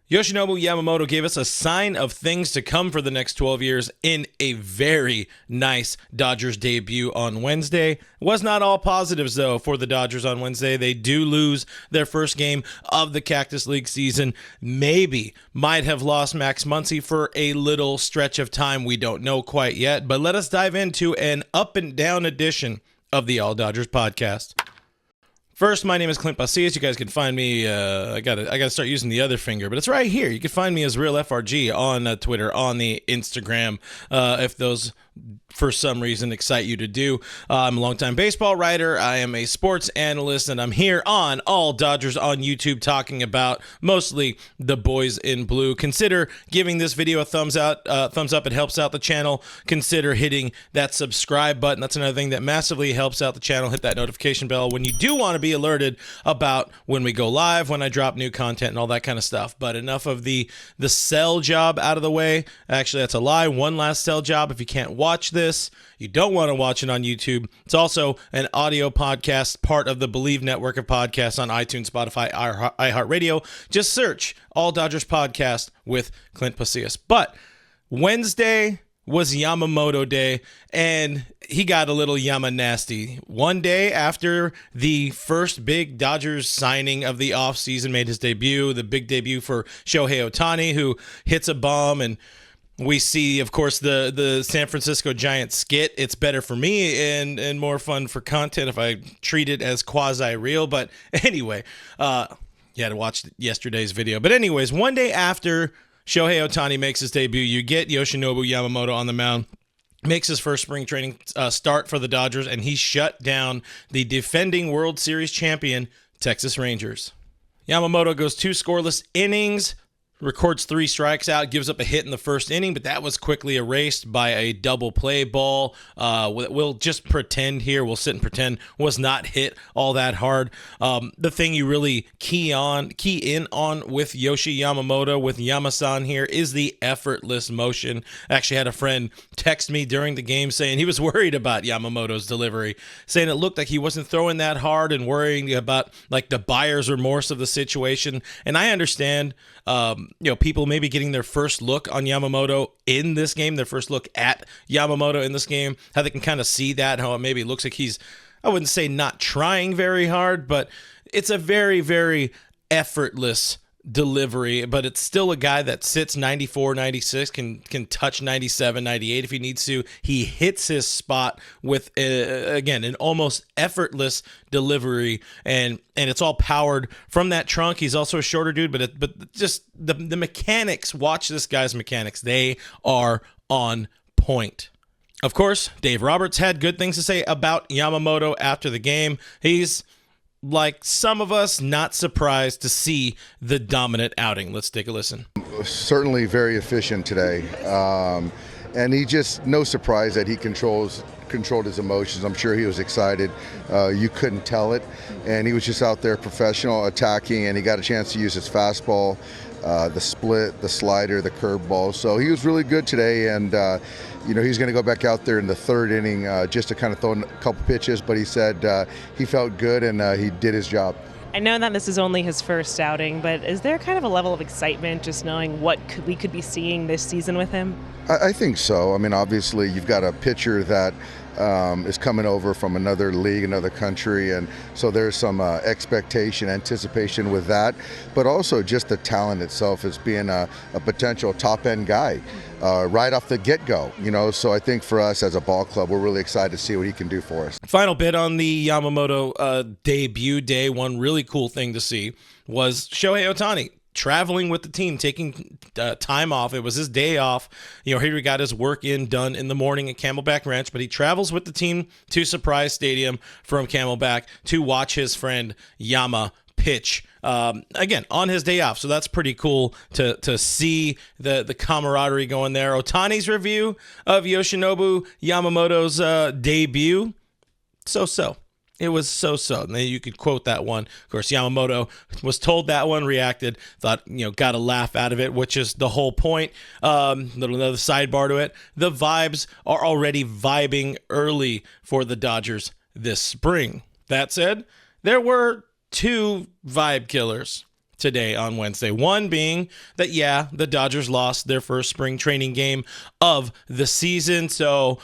Yoshinobu Yamamoto gave us a sign of things to come for the next 12 years in a very nice Dodgers debut on Wednesday. It was not all positives, though, for the Dodgers on Wednesday. They do lose their first game of the Cactus League season. Maybe might have lost Max Muncy for a little stretch of time. We don't know quite yet, but let us dive into an up and down edition of the All Dodgers podcast. First, my name is Clint Pasillas. You guys can find me. I gotta start using the other finger, but it's right here. You can find me as Real FRG on Twitter, on the Instagram, if those for some reason excite you to do. I'm a longtime baseball writer. I am a sports analyst, and I'm here on All Dodgers on YouTube talking about mostly the boys in blue. Consider giving this video a thumbs up. It helps out the channel. Consider hitting that subscribe button. That's another thing that massively helps out the channel. Hit that notification bell when you do want to be alerted about when we go live, when I drop new content, and all that kind of stuff. But enough of the sell job out of the way. Actually, that's a lie. One last sell job. If you can't watch this, you don't want to watch it on YouTube. It's also an audio podcast, part of the Believe network of podcasts on iTunes, Spotify, iHeartRadio. Just search All Dodgers Podcast with Clint Pasillas. But Wednesday was Yamamoto Day, and he got a little Yama-Nasty. One day after the first big Dodgers signing of the offseason made his debut, the big debut for Shohei Ohtani, who hits a bomb, and we see, of course, the San Francisco Giants skit. It's better for me and more fun for content if I treat it as quasi-real. But anyway, you had to watch yesterday's video. But anyways, one day after Shohei Ohtani makes his debut, you get Yoshinobu Yamamoto on the mound, makes his first spring training start for the Dodgers, and he shut down the defending World Series champion Texas Rangers. Yamamoto goes 2 scoreless innings, records 3 strikes out, gives up a hit in the first inning, but that was quickly erased by a double play ball. We'll just pretend here, we'll sit and pretend was not hit all that hard. The thing you really key in on with Yoshi Yamamoto, with Yama-san here, is the effortless motion. I actually had a friend text me during the game saying he was worried about Yamamoto's delivery, saying it looked like he wasn't throwing that hard and worrying about like the buyer's remorse of the situation. And I understand people maybe getting their first look on Yamamoto in this game, their first look at Yamamoto in this game, how they can kind of see that, how it maybe looks like he's, I wouldn't say not trying very hard, but it's a very, very effortless delivery, but it's still a guy that sits 94, 96, can touch 97, 98 if he needs to. He hits his spot with, again, an almost effortless delivery, and it's all powered from that trunk. He's also a shorter dude, but just the mechanics, watch this guy's mechanics. They are on point. Of course, Dave Roberts had good things to say about Yamamoto after the game. He's, like some of us, not surprised to see the dominant outing. Let's take a listen. Certainly very efficient today. And he just, no surprise that he controlled his emotions. I'm sure he was excited. You couldn't tell it. And he was just out there professional, attacking, and he got a chance to use his fastball, the split, the slider, the curveball. So he was really good today, and he's going to go back out there in the 3rd inning just to kind of throw a couple pitches, but he said he felt good and he did his job. I know that this is only his first outing, but is there kind of a level of excitement just knowing what we could be seeing this season with him? I think so. I mean, obviously, you've got a pitcher that is coming over from another league, another country, and so there's some expectation, anticipation with that, but also just the talent itself as being a potential top-end guy right off the get-go, so I think for us as a ball club, we're really excited to see what he can do for us. Final bit on the Yamamoto debut day. One really cool thing to see was Shohei Ohtani traveling with the team, taking time off. It was his day off. Here he got his work done in the morning at Camelback Ranch, but he travels with the team to Surprise Stadium from Camelback to watch his friend Yama pitch again on his day off. So that's pretty cool to see the camaraderie going there. Ohtani's review of Yoshinobu Yamamoto's debut, so. It was so. And then you could quote that one. Of course, Yamamoto was told that one, reacted, thought, got a laugh out of it, which is the whole point. Another sidebar to it. The vibes are already vibing early for the Dodgers this spring. That said, there were 2 vibe killers today on Wednesday. One being that, yeah, the Dodgers lost their first spring training game of the season. So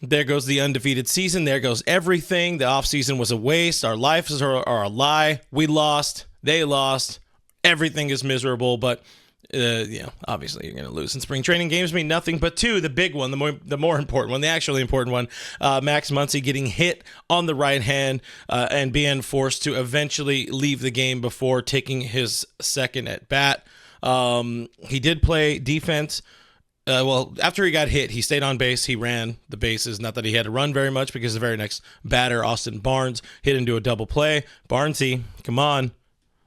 there goes the undefeated season. There goes everything. The offseason was a waste. Our lives are a lie. We lost. They lost. Everything is miserable, but obviously you're going to lose. And spring training games mean nothing. But two, the big one, the more important one, the actually important one, Max Muncy getting hit on the right hand and being forced to eventually leave the game before taking his second at bat. He did play defense. After he got hit, he stayed on base. He ran the bases. Not that he had to run very much because the very next batter, Austin Barnes, hit into a double play. Barnesy, come on.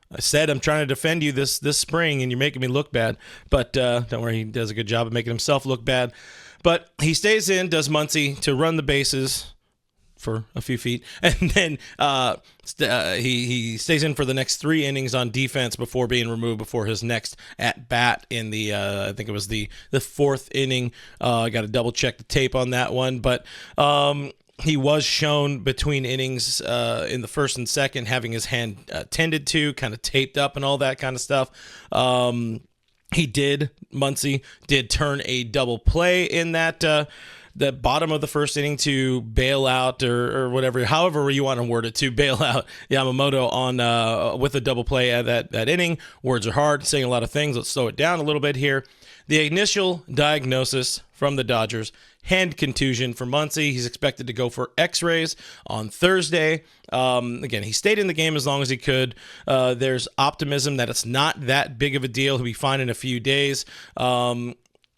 I said I'm trying to defend you this spring, and you're making me look bad. But don't worry, he does a good job of making himself look bad. But he stays in, does Muncy to run the bases for a few feet, and then he stays in for the next 3 innings on defense before being removed before his next at bat in the I think it was the 4th inning. I got to double check the tape on that one, but he was shown between innings in the first and second having his hand tended to, kind of taped up and all that kind of stuff. Muncy did turn a double play in that the bottom of the first inning to bail out or whatever, however you want to word it, to bail out Yamamoto on with a double play at that inning. Words are hard, saying a lot of things. Let's slow it down a little bit here. The initial diagnosis from the Dodgers, hand contusion for Muncy. He's expected to go for x-rays on Thursday. Again, he stayed in the game as long as he could. There's optimism that it's not that big of a deal. He'll be fine in a few days.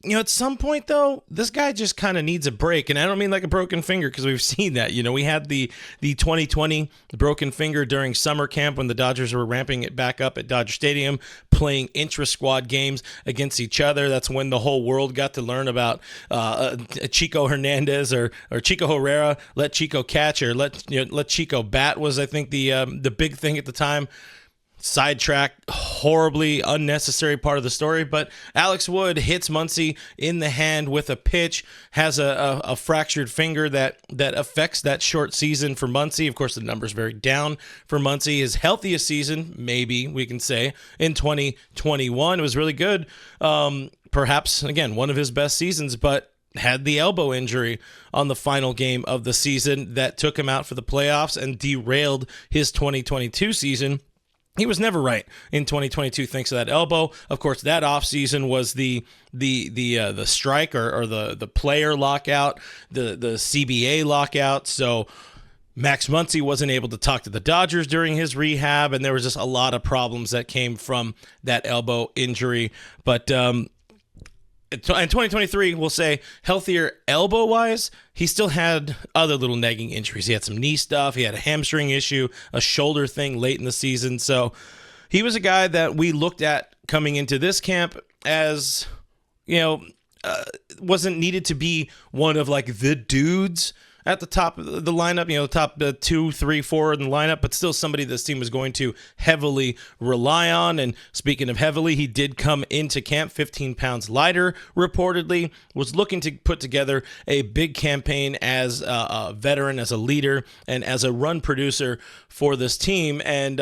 At some point, though, this guy just kind of needs a break. And I don't mean like a broken finger, because we've seen that. We had the 2020 broken finger during summer camp when the Dodgers were ramping it back up at Dodger Stadium, playing intra-squad games against each other. That's when the whole world got to learn about Chico Hernandez or Chico Herrera, let Chico catch, or let Chico bat was, I think, the big thing at the time. Sidetrack, horribly unnecessary part of the story, but Alex Wood hits Muncy in the hand with a pitch, has a fractured finger that affects that short season for Muncy. Of course, the number's very down for Muncy. His healthiest season, maybe we can say, in 2021. It was really good. Perhaps, again, one of his best seasons, but had the elbow injury on the final game of the season that took him out for the playoffs and derailed his 2022 season. He was never right in 2022 thanks to that elbow. Of course, that offseason was the strike or the player lockout, the CBA lockout. So Max Muncy wasn't able to talk to the Dodgers during his rehab, and there was just a lot of problems that came from that elbow injury. But in 2023, we'll say healthier elbow-wise, he still had other little nagging injuries. He had some knee stuff. He had a hamstring issue, a shoulder thing late in the season. So he was a guy that we looked at coming into this camp as, wasn't needed to be one of like the dudes at the top of the lineup, top 2, 3, 4 in the lineup, but still somebody this team was going to heavily rely on. And speaking of heavily, he did come into camp 15 pounds lighter, reportedly, was looking to put together a big campaign as a veteran, as a leader, and as a run producer for this team and,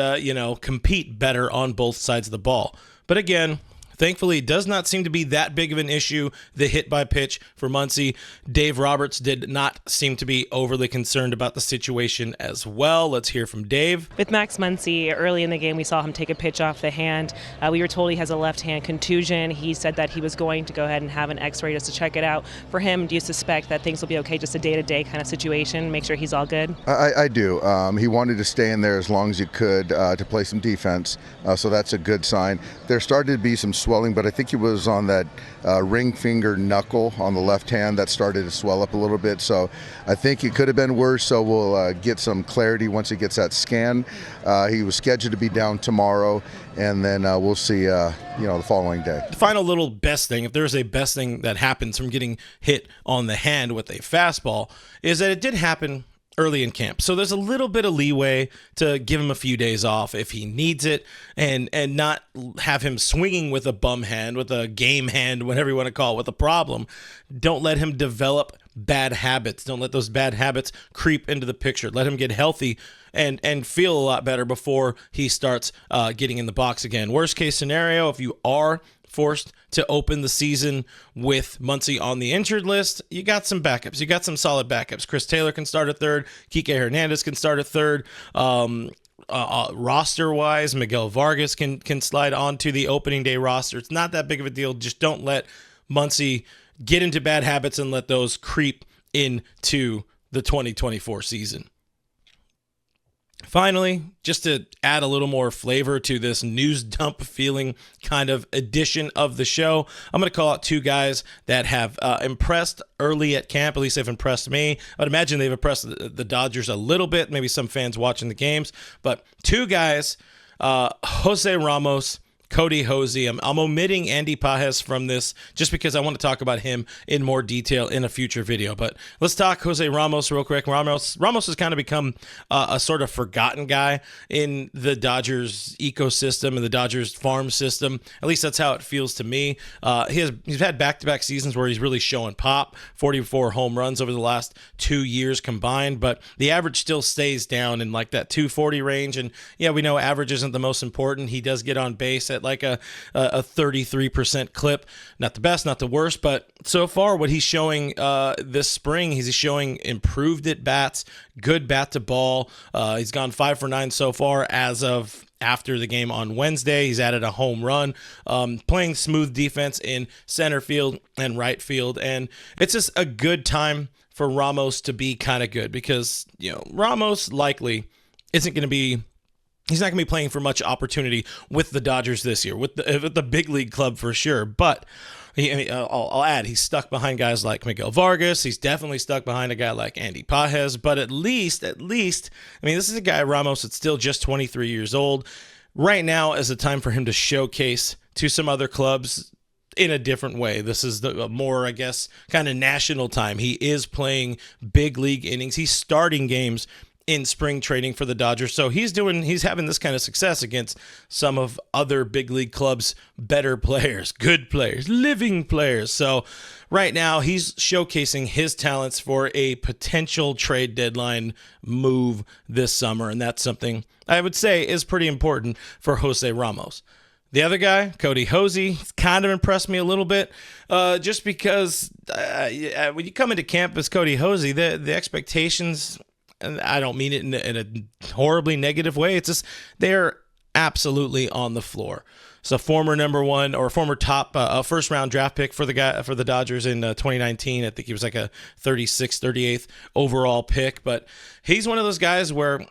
compete better on both sides of the ball. But again, thankfully, it does not seem to be that big of an issue, the hit by pitch for Muncy. Dave Roberts did not seem to be overly concerned about the situation as well. Let's hear from Dave. With Max Muncy, early in the game, we saw him take a pitch off the hand. We were told he has a left hand contusion. He said that he was going to go ahead and have an x-ray just to check it out. For him, do you suspect that things will be okay, just a day-to-day kind of situation, make sure he's all good? I do. He wanted to stay in there as long as he could to play some defense, so that's a good sign. There started to be some swelling, but I think he was on that ring finger knuckle on the left hand that started to swell up a little bit. So I think it could have been worse. So we'll get some clarity once he gets that scan. He was scheduled to be down tomorrow, and then we'll see the following day. The final little best thing, if there's a best thing that happens from getting hit on the hand with a fastball, is that it did happen early in camp. So there's a little bit of leeway to give him a few days off if he needs it and not have him swinging with a bum hand, with a game hand, whatever you want to call it, with a problem. Don't let him develop bad habits. Don't let those bad habits creep into the picture. Let him get healthy and feel a lot better before he starts getting in the box again. Worst case scenario, if you are forced to open the season with Muncy on the injured list, you got some backups. You got some solid backups. Chris Taylor can start at third. Kike Hernandez can start at third. Roster-wise, Miguel Vargas can slide onto the opening day roster. It's not that big of a deal. Just don't let Muncy get into bad habits and let those creep into the 2024 season. Finally, just to add a little more flavor to this news dump feeling kind of edition of the show, I'm going to call out two guys that have impressed early at camp. At least they've impressed me. I would imagine they've impressed the Dodgers a little bit, maybe some fans watching the games. But two guys, Jose Ramos, Cody Hosey. I'm omitting Andy Pages from this just because I want to talk about him in more detail in a future video. But let's talk Jose Ramos real quick. Ramos has kind of become a sort of forgotten guy in the Dodgers ecosystem and the Dodgers farm system. At least that's how it feels to me. He's had back-to-back seasons where he's really showing pop, 44 home runs over the last 2 years combined, but the average still stays down in like that 240 range. And yeah, we know average isn't the most important. He does get on base at like a 33% clip. Not the best, not the worst, but so far what he's showing this spring, he's showing improved at bats, good bat to ball. He's gone 5 for 9 so far as of after the game on Wednesday. He's added a home run, playing smooth defense in center field and right field. And it's just a good time for Ramos to be kind of good because, Ramos likely isn't going to be He's not going to be playing for much opportunity with the Dodgers this year, with the big league club for sure. But I'll add, he's stuck behind guys like Miguel Vargas. He's definitely stuck behind a guy like Andy Pages. But at least, this is a guy, Ramos, that's still just 23 years old. Right now is a time for him to showcase to some other clubs in a different way. This is the more, I guess, kind of national time. He is playing big league innings. He's starting games in spring training for the Dodgers. So he's having this kind of success against some of other big league clubs' better players, good players, living players. So right now he's showcasing his talents for a potential trade deadline move this summer. And that's something I would say is pretty important for Jose Ramos. The other guy, Cody Hosey, kind of impressed me a little bit just because when you come into camp as Cody Hosey, the expectations, and I don't mean it in a horribly negative way. It's just they're absolutely on the floor. So former number one or former top first round draft pick for the Dodgers in 2019. I think he was like a 36th, 38th overall pick. But he's one of those guys where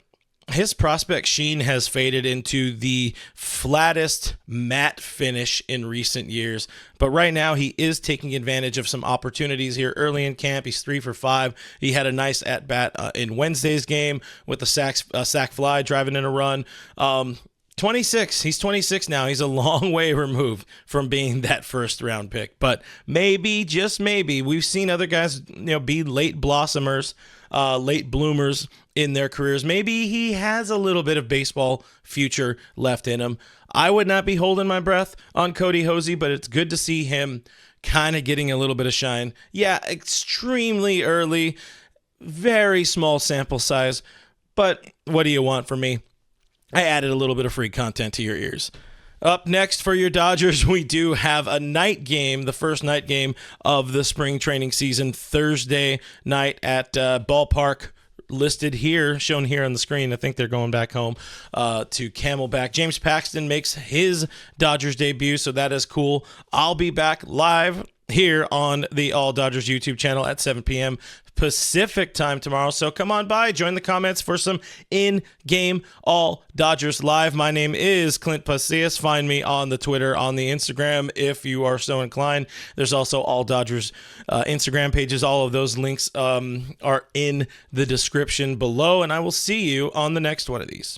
his prospect sheen has faded into the flattest matte finish in recent years. But right now, he is taking advantage of some opportunities here early in camp. He's 3 for 5. He had a nice at-bat in Wednesday's game with the sac fly driving in a run. 26. He's 26 now. He's a long way removed from being that first-round pick. But maybe, just maybe, we've seen other guys be late blossomers, late bloomers in their careers. Maybe he has a little bit of baseball future left in him. I would not be holding my breath on Cody Hosey, but it's good to see him kind of getting a little bit of shine. Yeah, extremely early, very small sample size, but what do you want from me? I added a little bit of free content to your ears. Up next for your Dodgers, we do have a night game, the first night game of the spring training season, Thursday night at Ballpark, listed here, shown here on the screen. I think they're going back home to Camelback. James Paxton makes his Dodgers debut, so that is cool. I'll be back live here on the All Dodgers YouTube channel at 7 p.m. Pacific time tomorrow. So come on by, join the comments for some in-game All Dodgers live. My name is Clint Pasillas. Find me on the Twitter, on the Instagram if you are so inclined. There's also All Dodgers Instagram pages. All of those links are in the description below, and I will see you on the next one of these.